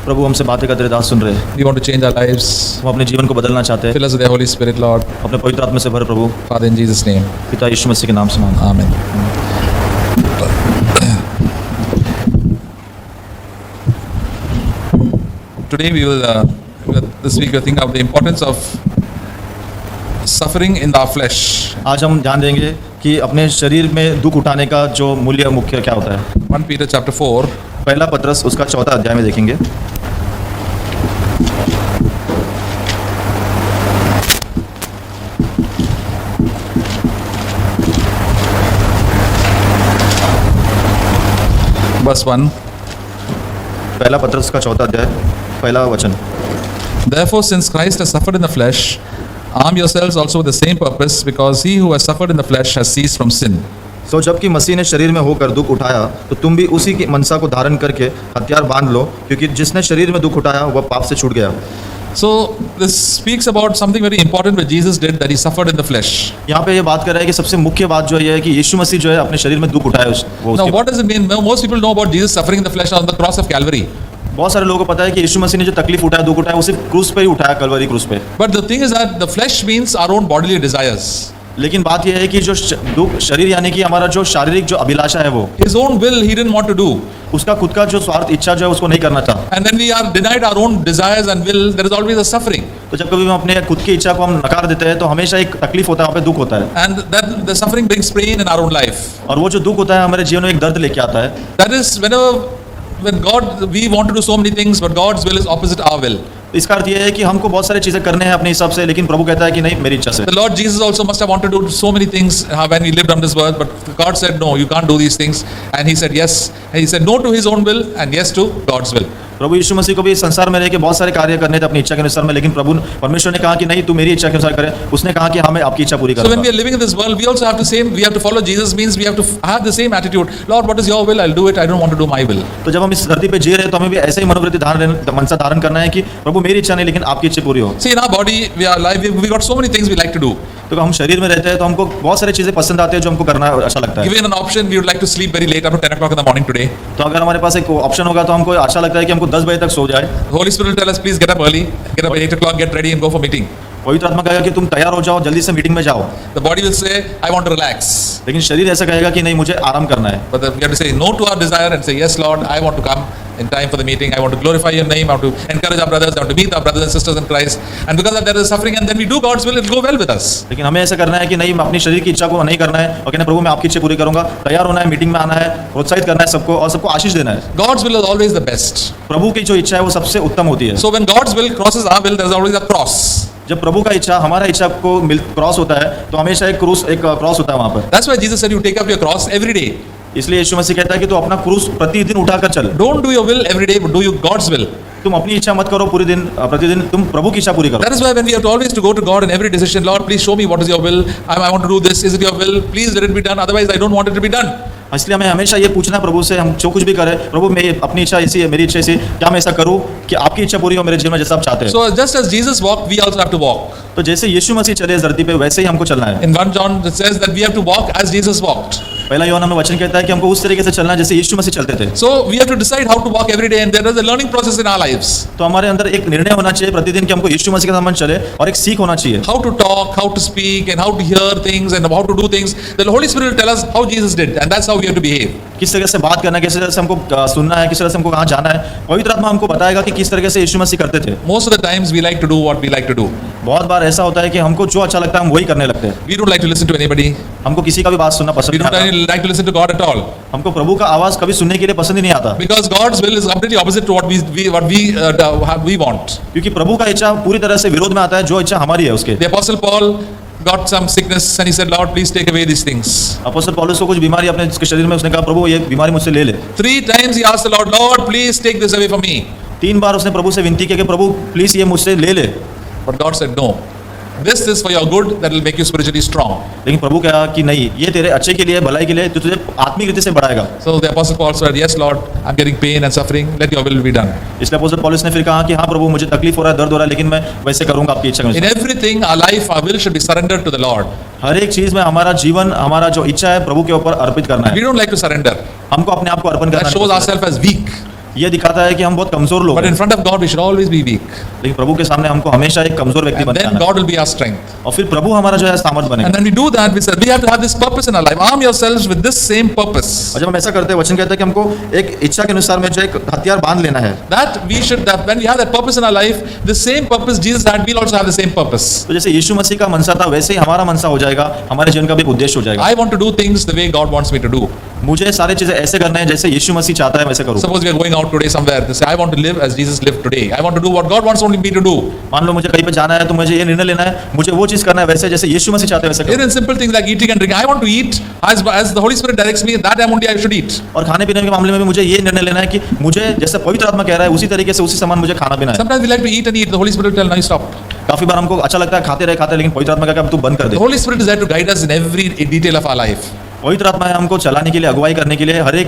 प्रभु हमसे बातें करते, दास सुन रहे हैं। We want to change our lives. हम अपने जीवन को बदलना चाहते हैं। Fill us with the Holy Spirit, Lord. अपने पवित्र आत्मा से भर प्रभु। Father, in Jesus' name. पिता यीशु मसीह के नाम से मांगते हैं। Amen. Today we will, this week we will think of the importance of suffering in our flesh. आज हम ध्यान देंगे कि अपने शरीर में दुख उठाने का जो मूल्य मुख्य क्या होता है। 1 Peter chapter 4, पहला पत्रस उसका 4 अध्याय में देखेंगे। verse 1. पहला पत्रस का 4 अध्याय पहला वचन। Therefore, since Christ has suffered in the flesh, arm yourselves also with the same purpose, because he who has suffered in the flesh has ceased from sin. सो जबकि मसीह ने शरीर में होकर दुख उठाया तो तुम भी उसी की मनसा को धारण करके हथियार बांध लो, क्योंकि जिसने शरीर में दुख उठाया वह पाप से छूट गया। So, this speaks about something very important that Jesus did, that he suffered in the flesh. यहाँ पे ये बात कर रहा है कि सबसे मुख्य बात जो ये है कि यीशु मसीह जो है अपने शरीर में दुख उठाया वो Now, उसके। what does it mean? Most people know about Jesus suffering in the flesh on the cross of Calvary. बहुत सारे लोगों को पता है कि यीशु मसीह ने जो तकलीफ उठाया, दुख उठाया, वो सिर्फ क्रूस पे ही उठाया, कलवरी क्रूस पे। But the thing is that the flesh means our own bodily desires. लेकिन बात यह है कि जो दुख शरीर यानी कि हमारा जो शारीरिक जो अभिलाषा है वो His own will he didn't want to do. उसका खुद का जो स्वार्थ इच्छा जो है उसको नहीं करना था। And when we are denied our own desires and will, there is always a suffering. तो जब कभी हम अपने खुद की इच्छा को हम नकार देते हैं तो हमेशा एक तकलीफ होता है, वहाँ पे दुख होता है। And that the suffering brings pain in our own life. और वो जो दुख होता है हमारे जीवन में एक दर्द लेके आता है। That is when God, we want to do so many things, but God's will is opposite our will. इसका अर्थ ये है कि हमको बहुत सारी चीजें करने हैं अपने हिसाब से, लेकिन प्रभु कहता है कि नहीं, मेरी इच्छा से। The Lord Jesus also must have wanted to do so many things when he lived on this earth, but God said no, you can't do these things, and he said yes. And he said no to his own will and yes to God's will. प्रभु यीशु मसीह को भी इस संसार में रह के बहुत सारे कार्य करने थे अपनी इच्छा के अनुसार में, लेकिन प्रभु परमेश्वर ने कहा कि नहीं, तू मेरी इच्छा के अनुसार करे। उसने कहा कि हमें आपकी इच्छा पूरी So when we करूंगा। are living in this world, we also have we have to follow Jesus. Means we have to have the same attitude. Lord, what is your will? I'll do it. I don't want to do my will. तो जब हम इस धरती पे जी रहे हैं तो हमें भी ऐसे ही मनोवृत्ति मनसा धारण करना है कि प्रभु मेरी इच्छा नहीं, लेकिन आपकी इच्छा पूरी हो। See, in our body, we are alive. We got so many things we like to do. तो हम शरीर में रहते हैं तो हमको बहुत सारी चीजें पसंद आती है जो हमको करना अच्छा लगता है। Given an option, we would like to sleep very late, up to 10 o'clock in the morning today. तो अगर हमारे पास एक ऑप्शन होगा तो हमको अच्छा लगता है कि हमको 10 बजे तक सो जाए। The Holy Spirit will tell us, please get up early, get up at 8 o'clock, get ready and go for meeting. पवित्र आत्मा कहेगा कि तुम तैयार हो जाओ, जल्दी से मीटिंग में जाओ। The body will say, I want to relax. लेकिन शरीर ऐसा कहेगा कि नहीं, मुझे आराम करना है। But we have to say no to our desire and say, yes, Lord, I want to come in time for the meeting. I want to glorify your name. I want to encourage our brothers. I want to meet our brothers and sisters in Christ. And because of that, there is suffering, and then we do God's will, it will go well with us. लेकिन हमें ऐसा करना है कि नहीं, मैं अपनी शरीर की इच्छा को नहीं करना है और कहना प्रभु मैं आपकी इच्छा पूरी करूंगा। तैयार होना है, मीटिंग में आना है, प्रोत्साहित करना है सबको और सबको आशीष देना है। God's will is always the best. प्रभु की जो इच्छा है वो सबसे उत्तम होती है। So when God's will crosses our will, there is always a cross. जब प्रभु का इच्छा हमारा इच्छा को क्रॉस होता है तो हमेशा एक क्रॉस होता है वहाँ पर। That's why Jesus said, you take up your cross every day. इसलिए यीशु मसीह कहता है कि तू अपना क्रूस प्रतिदिन उठाकर चल। Don't do your will every day, but do your God's will. तुम अपनी इच्छा मत करो पूरे दिन, प्रतिदिन तुम प्रभु की इच्छा पूरी करो। That is why when we have to always to go to God in every decision, Lord, please show me what is your will. I want to do this. Is it your will? Please let it be done. Otherwise, I don't want it to be done. इसलिए हमें हमेशा ये पूछना प्रभु से, हम जो कुछ भी करें, प्रभु मैं अपनी इच्छा ऐसी है, मेरी इच्छा ऐसी, क्या मैं ऐसा करूं कि आपकी इच्छा पूरी हो मेरे जीवन में जैसा आप चाहते हैं। So just as Jesus walked, we also have to walk. तो जैसे यीशु मसीह चले इस धरती पे वैसे ही हमको चलना है। In 1 John it says that we have to walk as Jesus walked. पहला यूहन्ना में वचन कहता है कि हमको उस तरीके से चलना है जैसे यीशु मसीह चलते थे। So we have to decide how to walk every day, and there is a learning process in our lives. तो हमारे अंदर एक निर्णय होना चाहिए प्रतिदिन कि हमको यीशु मसीह के संबंध चले और एक सीख होना चाहिए। How to talk, how to speak, and how to hear things, and how to do things. The Holy Spirit will tell us how Jesus did, and that's how we have to behave. किस तरह से बात करना है, किस तरह से हमको सुनना है, किस तरह से हमको कहाँ जाना है, पवित्र आत्मा हमको बताएगा कि किस तरह से यीशु मसीह करते थे। Most of the times we like to do what we like to do. बहुत बार ऐसा होता है कि हमको जो अच्छा लगता है हम वही करने लगते हैं। We don't like to listen to anybody. हमको किसी का भी बात सुनना पसंद We नहीं don't आता। like to listen to God at all. हमको प्रभु का आवाज कभी सुनने के लिए पसंद ही नहीं आता, Because God's will is completely opposite to what we want. क्योंकि प्रभु का इच्छा पूरी तरह से विरोध में आता है जो इच्छा हमारी है उसके। The Apostle Paul got some sickness and he said, Lord, please take away these things. अपोस्तल पौलुस को कुछ बीमारी अपने शरीर में, उसने कहा प्रभु ये बीमारी मुझसे ले ले। 3 times he asked the Lord, Lord, please take this away from me. 3 बार उसने प्रभु से विनती की कि प्रभु प्लीज ये मुझसे ले ले। But God said, no. This is for your good, that will make you spiritually strong. लेकिन प्रभु कहा कि नहीं, ये तेरे अच्छे के लिए, भलाई के लिए, जो तुझे आत्मिक रीति से बढ़ाएगा। So the Apostle Paul said, yes, Lord, I'm getting pain and suffering. Let your will be done. इसलिए अपोस्तल पौलुस ने फिर कहा कि हाँ प्रभु मुझे तकलीफ हो रहा है, दर्द हो रहा है, लेकिन मैं वैसे करूंगा आपकी इच्छा के In अनुसार। everything, our life, our will should be surrendered to the Lord. हर एक चीज में हमारा जीवन, हमारा जो इच्छा है प्रभु के ऊपर अर्पित करना We है। don't like to surrender. हमको अपने आप को अर्पण That करना shows है। ourselves as weak. ये दिखाता है कि हम बहुत कमजोर लोग But हैं, in front of God, we should always be weak. लेकिन प्रभु के सामने हमको हमेशा एक कमजोर व्यक्ति And बनना then है, God will be our strength. और फिर प्रभु हमारा जो है सामर्थ बनेगा। And when we do that, we have to have this purpose in our life. Arm yourselves with this same purpose. और जब हम ऐसा करते हैं, वचन कहता है कि हमको एक इच्छा के अनुसार में जो एक हथियार बांध लेना है। That when we have that purpose in our life, the same purpose Jesus had, we'll also have the same purpose. तो जैसे यीशु मसीह का मनसा था, वैसे ही हमारा मनसा हो जाएगा, हमारे जीवन का भी एक उद्देश्य हो जाएगा। I want to do things the way God wants me to do. मुझे सारी चीजें ऐसे करना है जैसे यीशु मसीह चाहता है वैसे करूँ। Suppose we are going out today somewhere. To say, I want to live as Jesus lived today. I want to do what God wants only me to do. मान लो मुझे कहीं पे जाना है, तो मुझे ये निर्णय लेना है, मुझे वो चीज करना है वैसे जैसे यीशु मसीह चाहते हैं वैसे करूँ। Even simple things like eating and drinking. I want to eat as the Holy Spirit directs me. That only I should eat. और खाने पीने के मामले में भी मुझे ये निर्णय लेना है कि मुझे जैसे पवित्र आत्मा कह रहा है उसी तरीके से उसी समान मुझे खाना पीना है। Sometimes we like to eat and eat. The Holy Spirit will tell, now you stop. काफी बार हमको अच्छा लगता है खाते रहे, लेकिन पवित्र आत्मा का अब तू बंद कर दे। The Holy Spirit is there to guide us in every detail of our life. पवित्र आत्मा है हमको चलाने के लिए, अगुवाई करने के लिए हर एक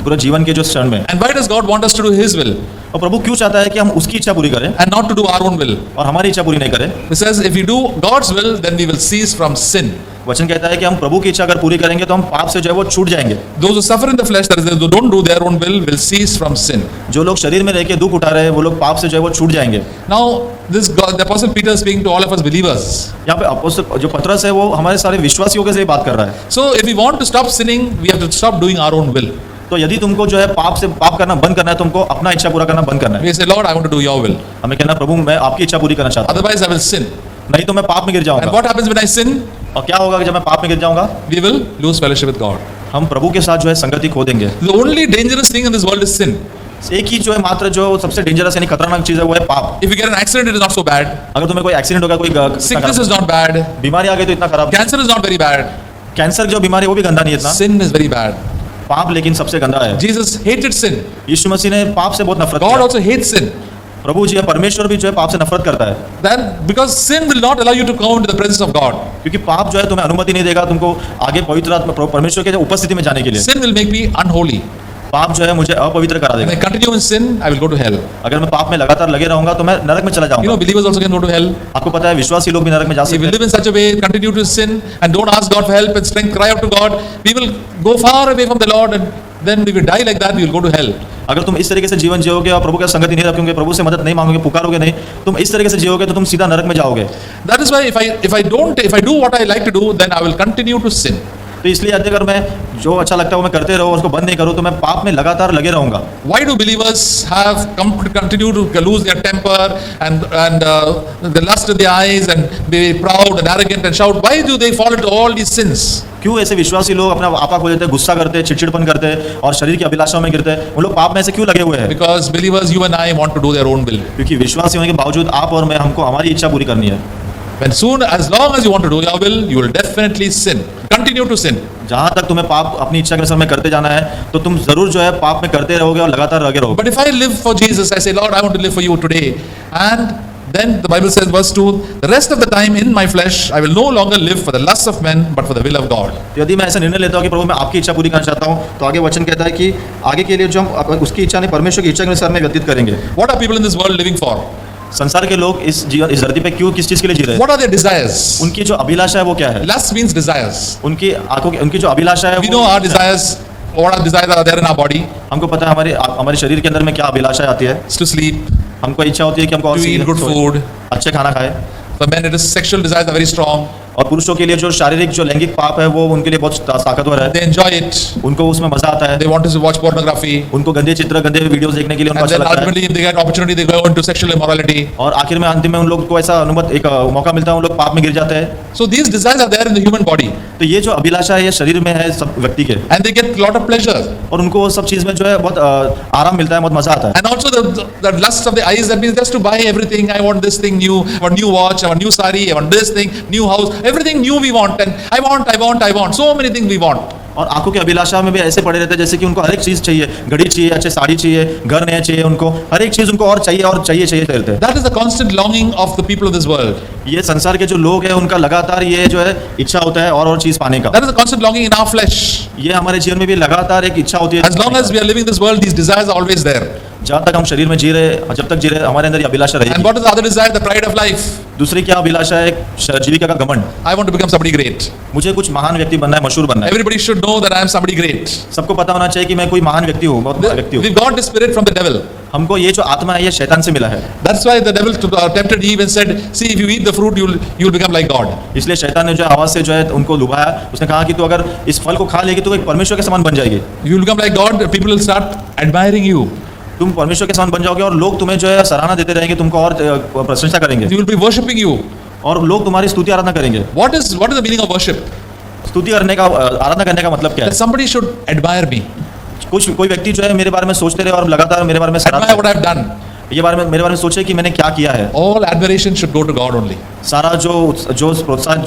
पूरा जीवन के जो क्षण में। And why does God want us to do His will और प्रभु क्यों चाहता है कि हम उसकी इच्छा पूरी करें and not to do our own will? और हमारी इच्छा पूरी नहीं करें? He says, if we do God's will, then we will cease from sin. वचन कहता है कि हम प्रभु की इच्छा अगर पूरी करेंगे तो हम पाप से जो है वो छूट जाएंगे। Those who suffer in the flesh, that is, those who don't do their own will cease from sin. जो लोग शरीर में रह के दुख उठा रहे हैं वो लोग पाप से जो है वो छूट जाएंगे। Now, the Apostle Peter is speaking to all of us believers. यहाँ पे अपोस्तल जो पतरस है वो हमारे सारे विश्वासियों के से बात कर रहा है। So, if we want to stop sinning, we have to stop doing our own will. तो यदि तुमको जो है पाप करना बंद करना है, तुमको अपना इच्छा पूरा करना बंद करना है। We say, Lord, I want to do your will. हमें कहना प्रभु मैं आपकी इच्छा पूरी करना चाहता हूँ, Otherwise, I will sin. नहीं तो मैं पाप में गिर And जाऊंगा। what happens when I sin? और क्या होगा जब मैं पाप में गिर जाऊंगा? We will lose fellowship with God. हम प्रभु के साथ जो है संगति खो देंगे। The only dangerous thing in this world is sin. एक ही जो है मात्र जो सबसे डेंजरस यानी खतरनाक चीज है वो है पाप। If you get an accident, it is not so bad. अगर तुम्हें कोई एक्सीडेंट होगा, कोई Sickness is not bad. बीमारी आ गई तो इतना खराब। Cancer is not very bad. Cancer जो बीमारी है वो भी गंदा नहीं है इतना। Sin is very bad. पाप लेकिन सबसे गंदा है। Jesus hated sin. यीशु मसीह ने पाप से बहुत नफरत God किया। also hates sin. प्रभु जी परमेश्वर भी जो है पाप से नफरत करता है, Then, because sin will not allow you to come into the presence of God. क्योंकि पाप जो है तुम्हें अनुमति नहीं देगा तुमको आगे पवित्र आत्मा परमेश्वर के उपस्थिति में जाने के लिए। Sin will make me unholy. पाप जो है मुझे अपवित्र करा When I देगा। continue in sin, I will go to hell. अगर मैं पाप में लगातार लगे रहूंगा तो मैं नरक में चला You know, जाऊंगा। believers also can go to hell. आपको पता है विश्वासी लोग भी नरक में जा If we सकते live हैं। in such a way, continue to sin, and don't ask God for help and strength, cry out to God, we will go far away from the Lord, and then we will die like that, we will go to hell. अगर तुम इस तरीके से जीवन जियोगे और प्रभु का संगति नहीं रखोगे, प्रभु से मदद नहीं मांगोगे, पुकारोगे नहीं, तुम इस तरीके से जियोगे तो तुम सीधा नरक में जाओगे। That is why if I do what I like to do, then I will continue to sin. तो इसलिए यदि अगर मैं जो अच्छा लगता है वो मैं करते रहूं, उसको बंद नहीं करूं, तो मैं पाप में लगातार लगे रहूंगा। Why do believers have continue to lose their temper and the lust of the eyes and be proud and arrogant and shout? Why do they fall into all these sins? क्यों ऐसे विश्वासी लोग अपना आपा खो देते हैं, गुस्सा करते हैं, चिड़चिड़पन करते हैं और शरीर की अभिलाषाओं में गिरते हैं? वो लोग पाप में ऐसे क्यों लगे हुए हैं? Because believers, you and I want to do their own will. क्योंकि विश्वासी होने के बावजूद आप और मैं हमको हमारी इच्छा पूरी करनी है। As long as you want to do your will, you will definitely sin. Continue to sin. जहां तक तुम्हें पाप अपनी इच्छा के अनुसार में करते जाना है तो तुम जरूर जो है पाप में करते रहोगे और लगातार लगे रहोगे। But if I live for Jesus, I say, Lord, I want to live for you today. And then the Bible says, verse 2, the rest of the time in my flesh, I will no longer live for the lusts of men, but for the will of God. यदि मैं ऐसा निर्णय लेता हूँ कि प्रभु मैं आपकी इच्छा पूरी करना चाहता हूँ, तो आगे वचन कहता है कि आगे के लिए जो हम उसकी इच्छा नहीं परमेश्वर की इच्छा के अनुसार में व्यतीत करेंगे। What are people in this world living for? संसार के लोग इस धरती पे क्यों किस चीज के लिए जी रहे हैं? What are their desires? उनकी जो अभिलाषा है वो क्या है? Lust means desires. उनकी आंखों की उनकी जो अभिलाषा है We know our desires. What our desires are there in our body? हमको पता है हमारे शरीर के अंदर में क्या अभिलाषा आती है। It's to sleep, हमको इच्छा होती है कि हमको और to eat good food. अच्छे खाना खाए। For men, it is sexual desires are very strong. और पुरुषों के लिए जो शारीरिक जो लैंगिक पाप है वो उनके लिए बहुत ताकतवर है। They enjoy it. उनको उसमें मजा आता है। They want to watch pornography. उनको गंदे चित्र गंदे वीडियोस देखने के लिए उनको And अच्छा then लगता है। ultimately, if they get opportunity, they go into sexual immorality. और आखिर में अंतिम में उन लोग को ऐसा एक मौका मिलता है, उन लोग पाप में गिर जाते हैं। So these desires are there in the human body. तो ये जो अभिलाषा है ये शरीर में है सब व्यक्ति के, And they get a lot of pleasure. और उनको वो सब चीज में जो है बहुत आराम मिलता है, बहुत मजा आता है। And also the lust of the eyes, that means just to buy everything. I want this thing new, I want new watch, I want new sari, I want this thing, new house, everything new we want. And I want. So many things we want. और आंखों की अभिलाषा में भी ऐसे पड़े रहते हैं जैसे कि उनको हर एक चीज चाहिए, घड़ी चाहिए, अच्छे साड़ी चाहिए, घर नया चाहिए, उनको हर एक चीज उनको और चाहिए रहते हैं। That is the constant longing of the people of this world. ये संसार के जो लोग हैं उनका लगातार ये जो है इच्छा होता है और चीज पाने का। That is the constant longing in our flesh. ये हमारे जीवन में भी लगातार एक इच्छा होती है। As long as we are living this world, these desires are always there. जहाँ तक हम शरीर में जी रहे, जब तक जी रहे, हमारे अंदर ये अभिलाषा And रहेगी। what is the other desire? The pride of life. दूसरी क्या अभिलाषा है? जीविका का घमंड। I want to become somebody great. मुझे कुछ महान व्यक्ति बनना है, मशहूर बनना है। Everybody should know that I am somebody great. सबको पता होना चाहिए कि मैं कोई महान व्यक्ति हूँ, बहुत महान व्यक्ति हूँ। We've got this spirit from the devil. हमको ये जो आत्मा है, ये शैतान से मिला है। That's why the devil tempted Eve and said, "See, if you eat the fruit, you'll become like God." इसलिए शैतान ने जो है हवा से जो है उनको लुभाया। उसने कहा कि तू अगर इस फल को खा लेगी तो एक परमेश्वर के समान बन जाएगी। You will become like God. People will start admiring you. तुम परमेश्वर के समान बन जाओगे और लोग तुम्हें जो है सराहना देते रहेंगे, तुमको और प्रशंसा करेंगे They will be worshiping you. और लोग तुम्हारी स्तुति आराधना करेंगे। What is the meaning of worship? स्तुति करने का, आराधना करने का मतलब क्या That है? somebody should admire me, कोई व्यक्ति जो है मेरे बारे में सोचते रहे और लगातार मेरे बारे में admire सराहना, what I've done. ये मेरे बारे में सोचे कि मैंने क्या किया है। All admiration should go to God only. सारा जो प्रोत्साहन,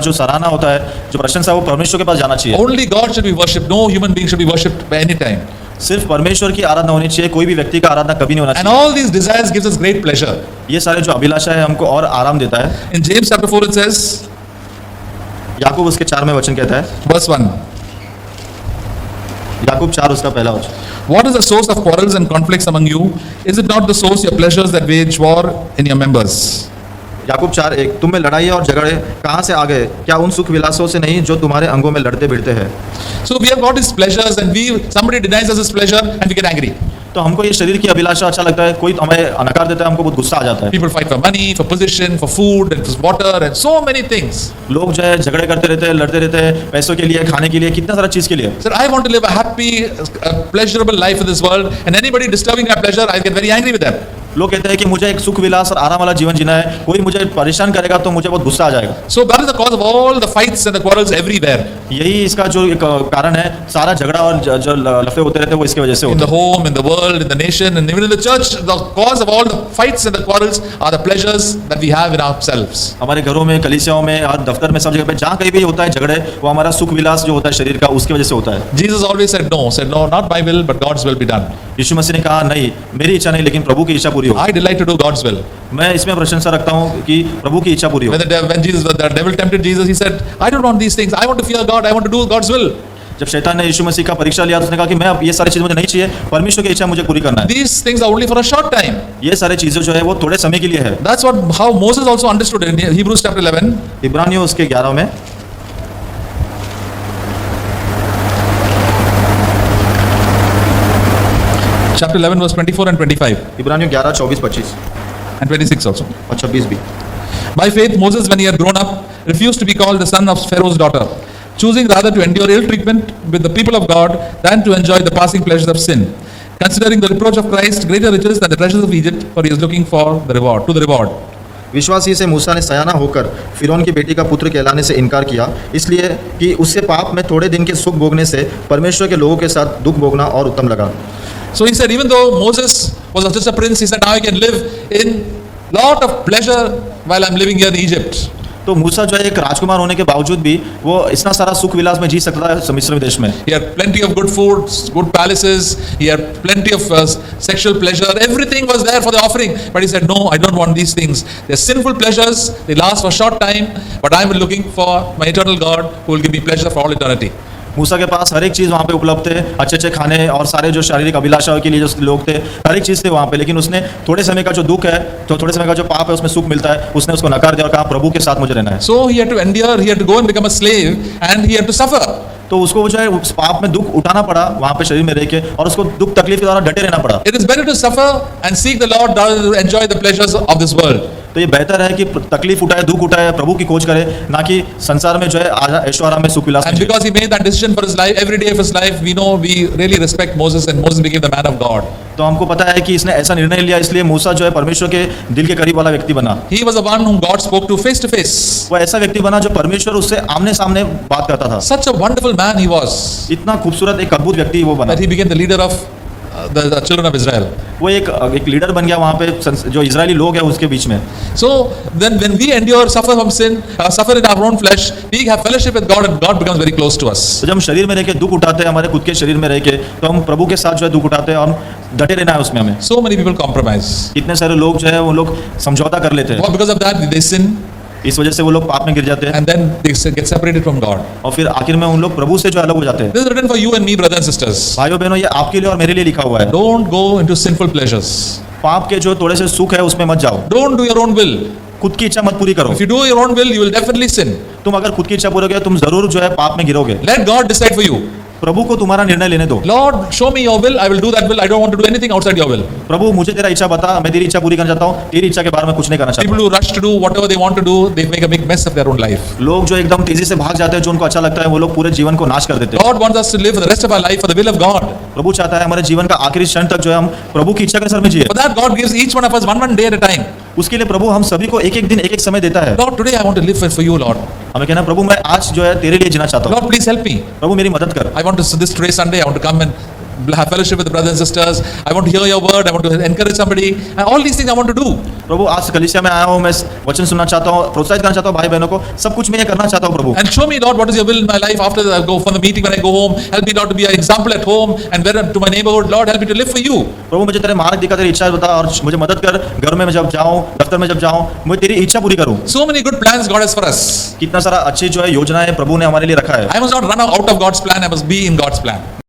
जो सराहना होता है, जो प्रशंसा, वो परमेश्वर के पास जाना चाहिए। Only God should be worshipped. No human being should be worshipped by any time. सिर्फ परमेश्वर की आराधना होनी चाहिए, कोई भी व्यक्ति का आराधना कभी नहीं होना And चाहिए। all these desires gives us great pleasure. ये सारे जो अभिलाषा है हमको और आराम देता है। In James chapter 4 it says, याकूब उसके 4 में वचन कहता है, verse 1. याकूब 4 उसका पहला वचन, What is the source of quarrels and conflicts among you? Is it not the source your pleasures that wage war in your members? याकूब 4:1, तुम में लड़ाई और झगड़े कहाँ से आ गए? क्या उन सुख विलासों से नहीं जो तुम्हारे अंगों में लड़ते भिड़ते हैं? So we have got these pleasures and somebody denies us this pleasure and we get angry. तो हमको ये शरीर की अभिलाषा अच्छा लगता है, कोई हमें अनकार देता है, हमको बहुत गुस्सा आ जाता है। People fight for money, for position, for food, and for water, and so many things. लोग जो है झगड़े करते रहते हैं, लड़ते रहते हैं, पैसों के लिए, खाने के लिए, कितना सारा चीज के लिए। Sir, I want to live a happy, pleasurable life in this world, and anybody disturbing my pleasure, I get very angry with them. लोग कहते हैं कि मुझे एक सुख विलास और आराम वाला जीवन जीना है, कोई मुझे परेशान करेगा तो मुझे बहुत गुस्सा आ जाएगा। So that is the cause of all the fights and the quarrels everywhere. यही इसका जो एक कारण है, सारा झगड़ा और जो लफड़े होते रहते हैं वो इसकी वजह से In होते the home, in the world, in the nation, and even in the church, the cause of all the fights and the quarrels are the pleasures that we have in ourselves. हैं। हमारे घरों में, कलीसियाओं में और दफ्तर में, सब जगह पे जहाँ कहीं भी होता है झगड़े, वो हमारा सुख विलास जो होता है शरीर का, उसकी वजह से होता है। Jesus always said no, not my will, but God's will be done. यीशु मसीह ने कहा नहीं, मेरी इच्छा नहीं लेकिन प्रभु की इच्छा पूरी हो। I delight to do God's will. मैं इसमें प्रशंसा रखता हूँ कि प्रभु की इच्छा पूरी हो। When the devil tempted Jesus, he said, I don't want these things. I want to fear God. I want to do God's will. जब शैतान ने यीशु मसीह का परीक्षा लिया तो उसने कहा कि मैं अब ये सारी चीजें मुझे नहीं चाहिए, परमेश्वर की इच्छा मुझे पूरी करना है। These things are only for a short time. ये सारी चीजें जो है वो थोड़े समय के लिए है। That's how Moses also understood it in Hebrews chapter 11. इब्रानियों उसके 11 में, Chapter 11 verse 24 and 25 इब्रानियों 11, 24, 25 and 26 also. और 26 भी। By faith, Moses, when he had grown up, refused to be called the son of Pharaoh's daughter, choosing rather to endure ill treatment with the people of God than to enjoy the passing pleasures of sin. Considering the reproach of Christ greater riches than the treasures of Egypt, for he is looking for the reward. विश्वास ही से मूसा ने सयाना होकर फिरौन की बेटी का पुत्र कहलाने से इनकार किया, इसलिए कि उससे पाप में थोड़े दिन के सुख भोगने से परमेश्वर के लोगों के साथ दुख भोगना और उत्तम लगा। So he said, even though Moses was just a prince, he said, now I can live in lot of pleasure while I'm living here in Egypt. तो मूसा जो है एक राजकुमार होने के बावजूद भी वो इतना सारा सुख विलास में जी सकता है मिस्र देश में। He had plenty of good food, good palaces. He had plenty of sexual pleasure. Everything was there for the offering. But he said, no, I don't want these things. They're sinful pleasures. They last for a short time. But I'm looking for my eternal God who will give me pleasure for all eternity. मूसा के पास हर एक चीज़ वहाँ पे उपलब्ध थे, अच्छे अच्छे खाने और सारे जो शारीरिक अभिलाषाओं के लिए जो लोग थे, हर एक चीज़ थे वहाँ पे। लेकिन उसने थोड़े समय का जो दुख है, तो थोड़े समय का जो पाप है, उसमें सुख मिलता है, उसने उसको नकार दिया और कहा प्रभु के साथ मुझे रहना है। So he had to endure, he had to go and become a slave, and he had to suffer. तो उसको जो है उस पाप में दुख उठाना पड़ा वहाँ पे शरीर में रह के, और उसको दुख तकलीफ के द्वारा डटे रहना पड़ा। It is better to suffer and seek the Lord rather than enjoy the pleasures of this world. तो ये बेहतर है कि तकलीफ उठाए, दुख उठाए, प्रभु की खोज करे, ना कि संसार में जो है ऐशो आराम में सुख विलास। And because he made that decision for his life, every day of his life, we know we really respect Moses, and Moses became the man of God. तो हमको पता है कि इसने ऐसा निर्णय लिया, इसलिए मूसा जो है परमेश्वर के दिल के करीब वाला व्यक्ति बना। He was the one whom God spoke to face. वो ऐसा व्यक्ति बना जो परमेश्वर उससे आमने सामने बात करता था। Such a wonderful man he was इतना खूबसूरत एक अद्भुत व्यक्ति वो बना that he became the leader of the children of Israel. वो एक लीडर बन गया वहाँ पे जो इजरायली लोग हैं उसके बीच में। So then when we endure, suffer from sin, suffer in our own flesh, we have fellowship with God and God becomes very close to us. तो जब हम शरीर में रह के दुख उठाते हैं, हमारे खुद के शरीर में रह के, तो हम प्रभु के साथ जो है दुख उठाते हैं और हम डटे रहना है उसमें हमें। So many people compromise. कितने सारे लोग जो है वो लोग समझौता कर लेते हैं। Because of that they sin. इस वजह से वो लोग पाप में गिर जाते हैं and then they get separated from God. और फिर आखिर में उन लोग प्रभु से जो अलग हो जाते हैं। This is written for you and me, brothers and sisters. भाइयों बहनों, ये आपके लिए और मेरे लिए लिखा हुआ है। Don't go into sinful pleasures. पाप के जो थोड़े से सुख है उसमें मत जाओ। Don't do your own will. खुद की इच्छा मत पूरी करो। If you do your own will, you will definitely sin. तुम अगर खुद की इच्छा पूरी करोगे तुम जरूर जो है पाप में गिरोगे। Let God decide for you. प्रभु को तुम्हारा निर्णय लेने दो। Lord, show me your will. I will do that will. I don't want to do anything outside your will. प्रभु मुझे तेरा इच्छा बता, मैं तेरी इच्छा पूरी करना चाहता हूँ, तेरी इच्छा के बारे में कुछ नहीं करना चाहता। People who rush to do whatever they want to do, they make a big mess of their own life. लोग जो एकदम तेजी से भाग जाते हैं, जो उनको अच्छा लगता है, वो लोग पूरे जीवन को नाश कर देते हैं। God wants us to live the rest of our life for the will of God. प्रभु चाहता है हमारे जीवन का आखिरी क्षण तक जो है हम प्रभु की इच्छा के अनुसार में जिए। For that, God gives each one of us one day at a time. उसके लिए प्रभु हम सभी को एक एक दिन एक एक समय देता है। Lord, today I want to live for you, Lord. हमें कहना प्रभु मैं आज जो है तेरे लिए जीना चाहता हूँ, Lord, please help me. प्रभु मेरी मदद कर। I want to, this today Sunday, I want to come and have fellowship with the brothers and sisters. I want to hear your word. I want to encourage somebody. And all these things I want to do. प्रभु आज कलीसिया में आया हूँ, मैं वचन सुनना चाहता हूँ, प्रोत्साहित करना चाहता हूँ भाई बहनों को, सब कुछ मैं ये करना चाहता हूँ प्रभु। And show me, Lord, what is your will in my life after I go from the meeting when I go home. Help me, Lord, to be an example at home and where to my neighborhood. Lord, help me to live for you. प्रभु मुझे तेरे मार्ग दिखा, तेरी इच्छा बता और मुझे मदद कर, घर में मैं जब जाऊँ, दफ्तर में जब जाऊँ, मैं तेरी इच्छा पूरी करूँ। So many good plans God has for us. कितना सारा अच्छी जो है योजनाएं प्रभु ने हमारे लिए रखा है। I must not run out of God's plan. I must be in God's plan.